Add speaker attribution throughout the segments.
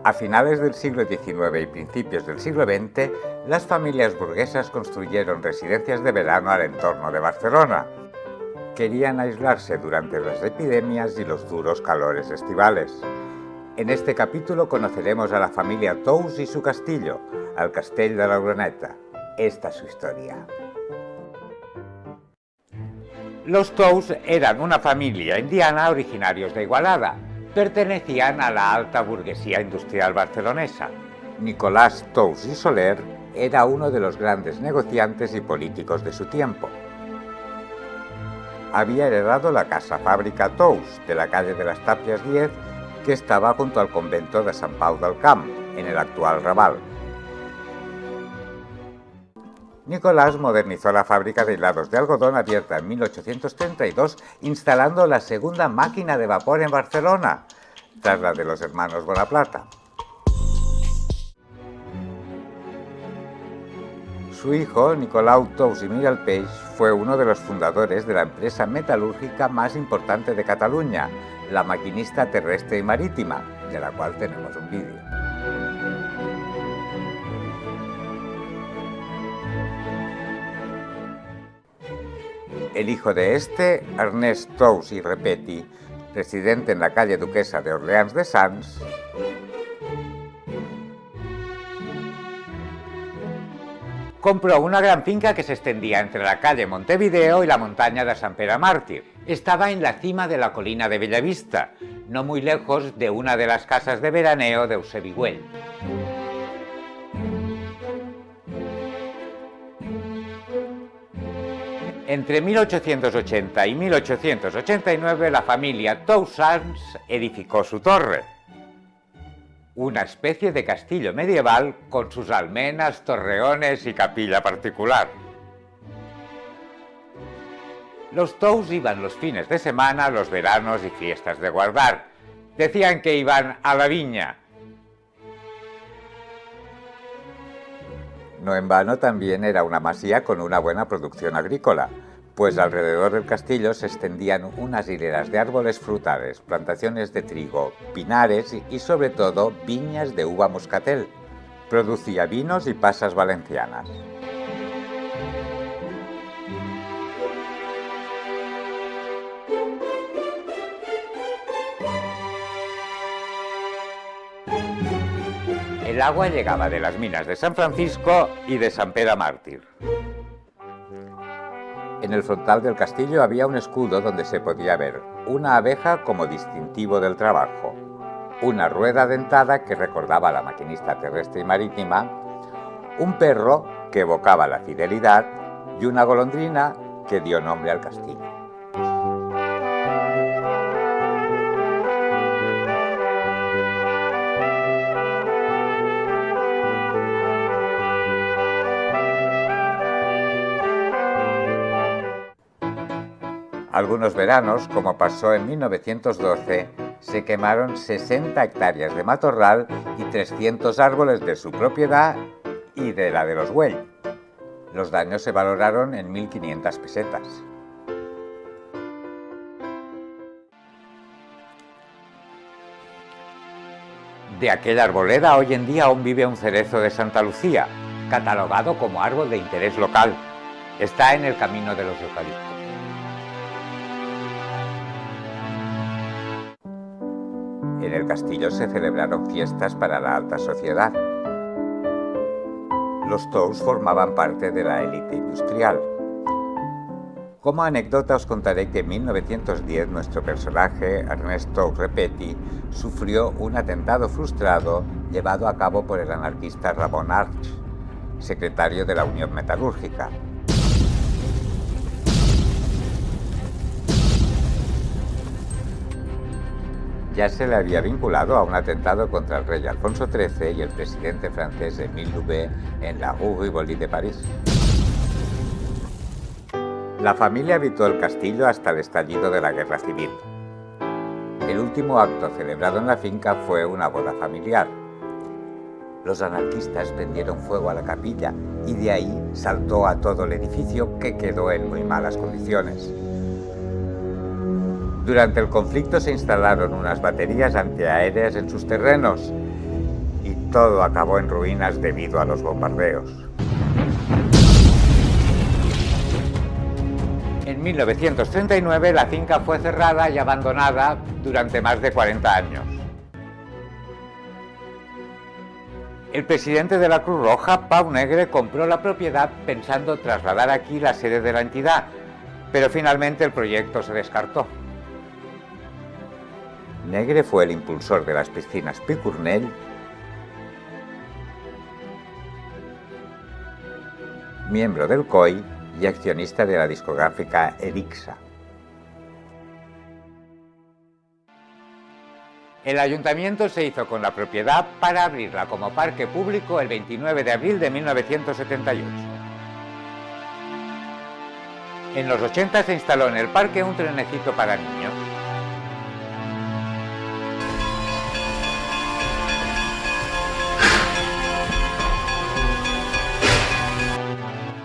Speaker 1: A finales del siglo XIX y principios del siglo XX, las familias burguesas construyeron residencias de verano al entorno de Barcelona. Querían aislarse durante las epidemias y los duros calores estivales. En este capítulo conoceremos a la familia Tous y su castillo, al Castell de la Oroneta. Esta es su historia. Los Tous eran una familia indiana originarios de Igualada. Pertenecían a la alta burguesía industrial barcelonesa. Nicolás Tous i Soler era uno de los grandes negociantes y políticos de su tiempo. Había heredado la casa fábrica Tous de la calle de las Tapias 10, que estaba junto al convento de Sant Pau del Camp, en el actual Raval. Nicolás modernizó la fábrica de hilados de algodón abierta en 1832, instalando la segunda máquina de vapor en Barcelona, tras la de los hermanos Bonaplata. Su hijo, Nicolau Tous i Miralpeix, fue uno de los fundadores de la empresa metalúrgica más importante de Cataluña, la Maquinista Terrestre y Marítima, de la cual tenemos un vídeo. El hijo de este, Ernest Tous i Repetti, residente en la calle Duquesa de Orleans de Sants, compró una gran finca que se extendía entre la calle Montevideo y la montaña de Sant Pere Màrtir. Estaba en la cima de la colina de Bellavista, no muy lejos de una de las casas de veraneo de Eusebi Güell. Entre 1880 y 1889 la familia Tous-Sans edificó su torre, una especie de castillo medieval con sus almenas, torreones y capilla particular. Los Tous iban los fines de semana, los veranos y fiestas de guardar. Decían que iban a la viña. No en vano también era una masía con una buena producción agrícola, pues alrededor del castillo se extendían unas hileras de árboles frutales, plantaciones de trigo, pinares y sobre todo viñas de uva moscatel. Producía vinos y pasas valencianas. El agua llegaba de las minas de San Francisco y de Sant Pere Màrtir. En el frontal del castillo había un escudo donde se podía ver una abeja como distintivo del trabajo, una rueda dentada que recordaba a la Maquinista Terrestre y Marítima, un perro que evocaba la fidelidad y una golondrina que dio nombre al castillo. Algunos veranos, como pasó en 1912, se quemaron 60 hectáreas de matorral y 300 árboles de su propiedad y de la de los Güell. Los daños se valoraron en 1.500 pesetas. De aquella arboleda hoy en día aún vive un cerezo de Santa Lucía, catalogado como árbol de interés local. Está en el camino de los eucaliptos. En el castillo se celebraron fiestas para la alta sociedad. Los Tous formaban parte de la élite industrial. Como anécdota os contaré que en 1910 nuestro personaje, Ernest Tous Repetti, sufrió un atentado frustrado llevado a cabo por el anarquista Ramon Arch, secretario de la Unión Metalúrgica. Ya se le había vinculado a un atentado contra el rey Alfonso XIII y el presidente francés Émile Loubet en la Rue Rivoli de París. La familia habitó el castillo hasta el estallido de la Guerra Civil. El último acto celebrado en la finca fue una boda familiar. Los anarquistas prendieron fuego a la capilla y de ahí saltó a todo el edificio, que quedó en muy malas condiciones. Durante el conflicto se instalaron unas baterías antiaéreas en sus terrenos todo acabó en ruinas debido a los bombardeos. En 1939 la finca fue cerrada y abandonada durante más de 40 años. El presidente de la Cruz Roja, Pau Negre, compró la propiedad pensando trasladar aquí la sede de la entidad, pero finalmente el proyecto se descartó. Negre fue el impulsor de las piscinas Picornell miembro del COI y accionista de la discográfica Erixa. El ayuntamiento se hizo con la propiedad para abrirla como parque público el 29 de abril de 1978. En los 80 se instaló en el parque un trenecito para niños.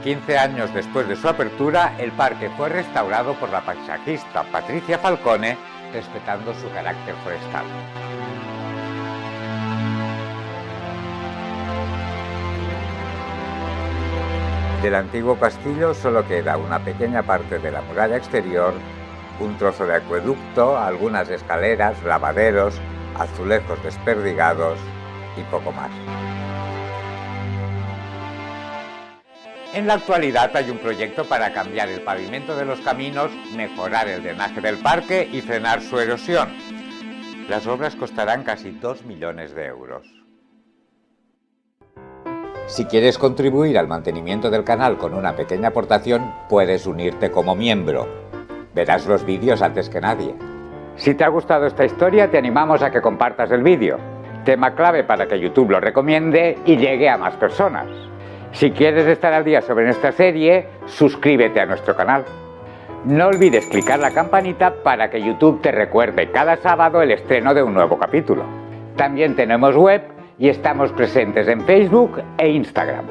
Speaker 1: ...15 años después de su apertura, el parque fue restaurado por la paisajista Patricia Falcone, respetando su carácter forestal. Del antiguo castillo solo queda una pequeña parte de la muralla exterior, un trozo de acueducto, algunas escaleras, lavaderos, azulejos desperdigados y poco más. En la actualidad hay un proyecto para cambiar el pavimento de los caminos, mejorar el drenaje del parque y frenar su erosión. Las obras costarán casi 2 millones de euros. Si quieres contribuir al mantenimiento del canal con una pequeña aportación, puedes unirte como miembro. Verás los vídeos antes que nadie. Si te ha gustado esta historia, te animamos a que compartas el vídeo. Tema clave para que YouTube lo recomiende y llegue a más personas. Si quieres estar al día sobre esta serie, suscríbete a nuestro canal. No olvides clicar la campanita para que YouTube te recuerde cada sábado el estreno de un nuevo capítulo. También tenemos web y estamos presentes en Facebook e Instagram.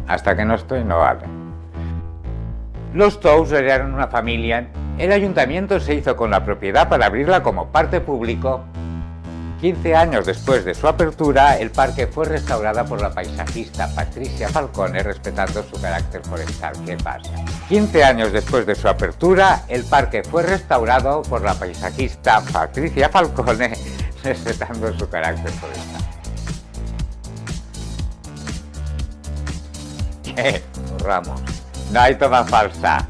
Speaker 1: Hasta que no estoy, no vale. Los Tous eran una familia. El ayuntamiento se hizo con la propiedad para abrirla como parque público. 15 años después de su apertura, el parque fue restaurado por la paisajista Patricia Falcone, respetando su carácter forestal. ¿Qué pasa? 15 años después de su apertura, el parque fue restaurado por la paisajista Patricia Falcone, respetando su carácter forestal. ¿Qué? Ramos. No hay toma falsa.